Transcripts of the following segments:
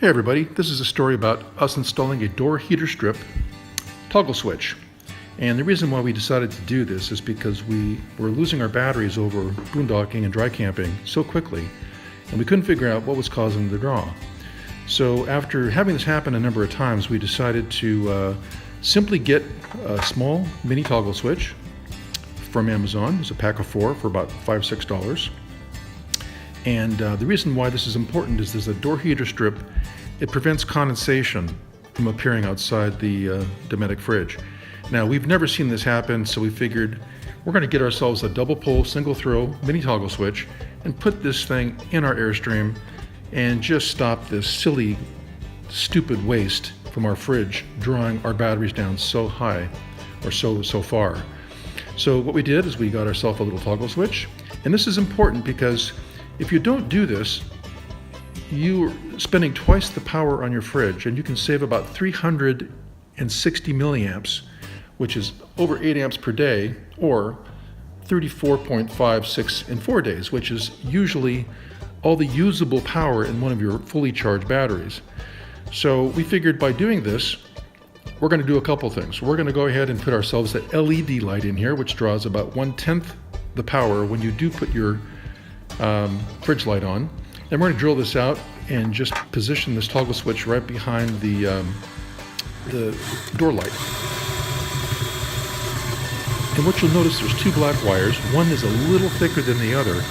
Hey everybody, this is a story about us installing a door heater strip toggle switch. And the reason why we decided to do this is because we were losing our batteries over boondocking and dry camping so quickly, and we couldn't figure out what was causing the draw. So after having this happen a number of times, we decided to simply get a small mini toggle switch from Amazon. It's a pack of 4 for about $5 or $6. And the reason why this is important is there's a door heater strip. It prevents condensation from appearing outside the Dometic fridge. Now, we've never seen this happen, so we figured we're going to get ourselves a double pole, single throw mini toggle switch and put this thing in our Airstream and just stop this silly, stupid waste from our fridge drawing our batteries down so high or so far. So what we did is we got ourselves a little toggle switch, and this is important because if you don't do this, you're spending twice the power on your fridge, and you can save about 360 milliamps, which is over 8 amps per day, or 34.56 in 4 days, which is usually all the usable power in one of your fully charged batteries. So we figured by doing this, we're going to do a couple things. We're going to go ahead and put ourselves an LED light in here, which draws about 1/10 the power when you do put your fridge light on. Then we're going to drill this out and just position this toggle switch right behind the door light. And what you'll notice, there's 2 black wires. One is a little thicker than the other,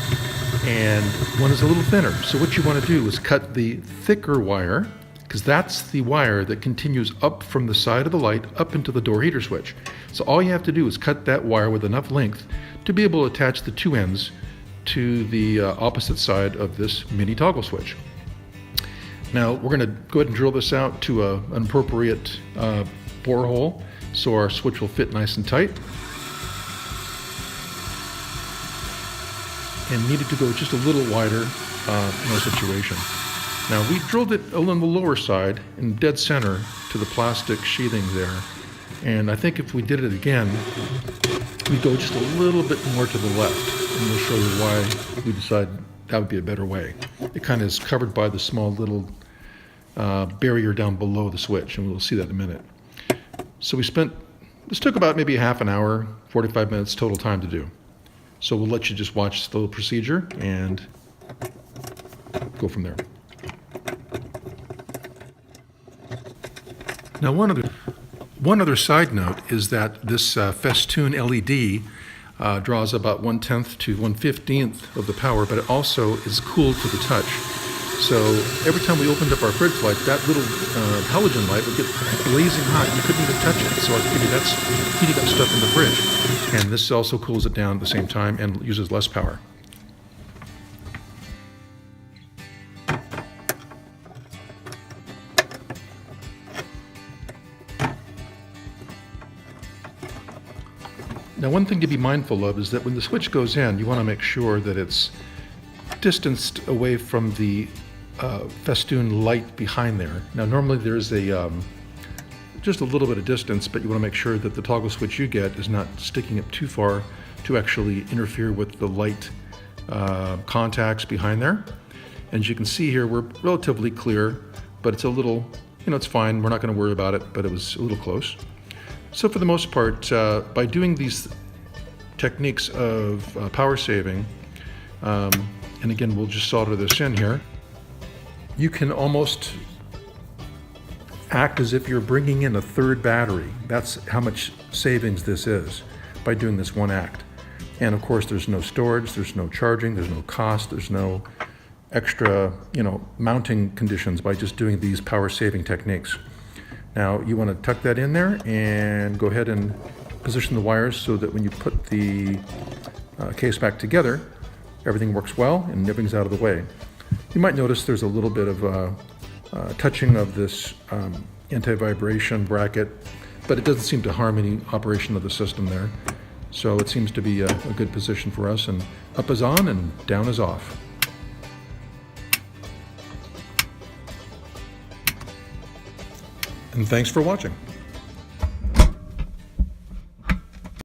and one is a little thinner. So what you want to do is cut the thicker wire, because that's the wire that continues up from the side of the light up into the door heater switch. So all you have to do is cut that wire with enough length to be able to attach the 2 ends to the opposite side of this mini toggle switch. Now we're going to go ahead and drill this out to an appropriate bore hole so our switch will fit nice and tight. And needed to go just a little wider in our situation. Now we drilled it along the lower side in dead center to the plastic sheathing there. And I think if we did it again, we'd go just a little bit more to the left. And we'll show you why we decided that would be a better way. It kind of is covered by the small little barrier down below the switch, and we'll see that in a minute. So this took about maybe a half an hour, 45 minutes total time to do. So we'll let you just watch the little procedure and go from there. Now one other side note is that this festoon LED draws about 1/10 to 1/15 of the power, but it also is cooled to the touch. So every time we opened up our fridge light, that little halogen light would get blazing hot. You couldn't even touch it. So I figured that's heating up stuff in the fridge. And this also cools it down at the same time and uses less power. Now, one thing to be mindful of is that when the switch goes in, you want to make sure that it's distanced away from the festoon light behind there. Now, normally there's just a little bit of distance, but you want to make sure that the toggle switch you get is not sticking up too far to actually interfere with the light contacts behind there. And as you can see here, we're relatively clear, but it's a little, it's fine. We're not going to worry about it, but it was a little close. So for the most part, by doing these techniques of power saving, and again, we'll just solder this in here, you can almost act as if you're bringing in a third battery. That's how much savings this is by doing this one act. And of course, there's no storage, there's no charging, there's no cost, there's no extra, mounting conditions by just doing these power saving techniques. Now you want to tuck that in there and go ahead and position the wires so that when you put the case back together, everything works well and everything's out of the way. You might notice there's a little bit of touching of this anti-vibration bracket, but it doesn't seem to harm any operation of the system there. So it seems to be a good position for us, and up is on and down is off. And thanks for watching.